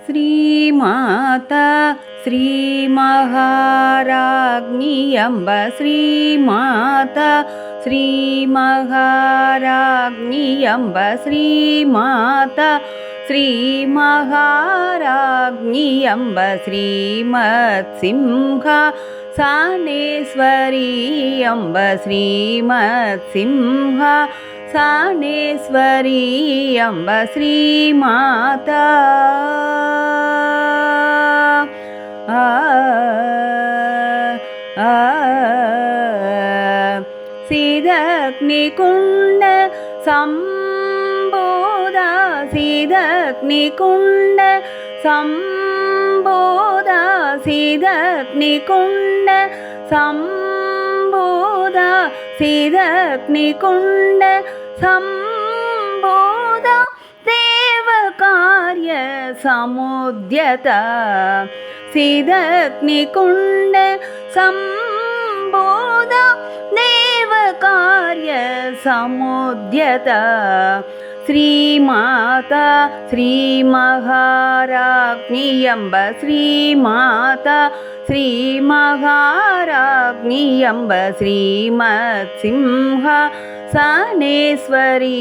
श्रीमाता श्रीमहाराज्ञी अम्ब श्रीमाता श्रीमहाराज्ञी अम्ब श्रीमाता श्रीमहाराज्ञी अम्ब श्रीमत्सिंह सानेश्वरी अम्ब श्रीमत्सिंह सानेश्वरी अम्ब श्रीमाता सीदग्निकुण्ड सम्बोधा सीदग्निकुण्ड सम्बोधा सीदग्निकुण्ड सम्बोधा सीदग्निकुण्ड सम्बोधा देवकार्य समुद्यता सीदग्निकुण्ड सम्बोधा देवकार्य समुद्यता श्रीमाता श्रीमहाराज्ञी अम्ब श्रीमाता श्रीमहाराज्ञी अम्ब श्रीमत्सिंह सानेश्वरी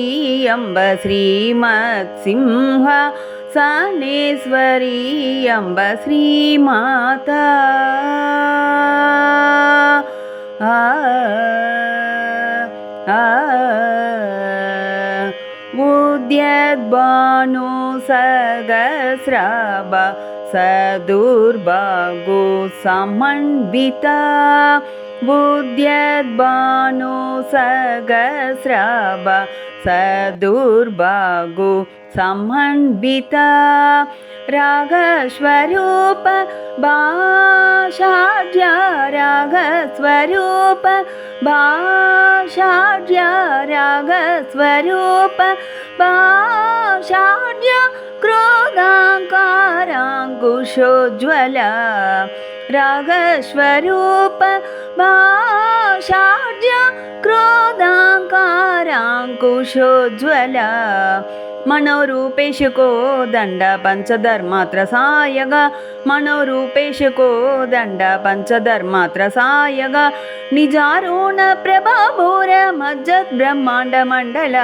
अम्ब श्रीमत्सिंह सानेश्वरी अम्ब श्रीमाता उद्यद्भानु सहस्राभ सदुर्भागो समन्विता उद्यद्भानु सहस्राभ सदुर्भागो समन्विता रागस्वरूप भाषाढ्य रागस्वरूप भाषाढ्य रागस्वरूप भाषाढ्य क्रोधाङ्काराङ्कुशोज्ज्वल रागस्वरूप भाषाढ्य क्रोधाङ्काराङ्कुशोज्ज्वल मनोरूपेषु को दण्ड पंचधर्मात्र सायग मनोरूपेषु को दण्ड पंचधर्मात्र सायग निजारूण प्रभाभूर मज्जत् ब्रह्मांड मंडल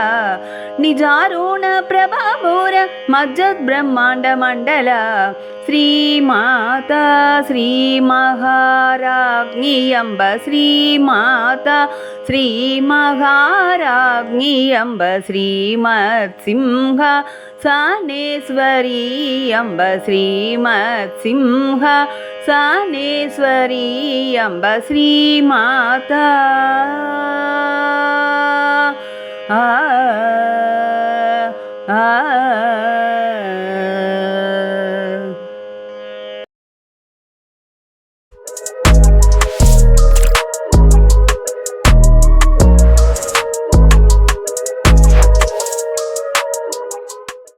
निजारूण प्रभाभूर मज्जत् ब्रह्मांड मंडल श्रीमाता श्रीमहाराज्ञी अम्ब श्रीमाता श्रीमहाराज्ञी अम्ब श्रीमत्सिंह सानेश्वरी अम्ब श्रीमत्सिंह सानेश्वरी अम्ब श्रीमाता आ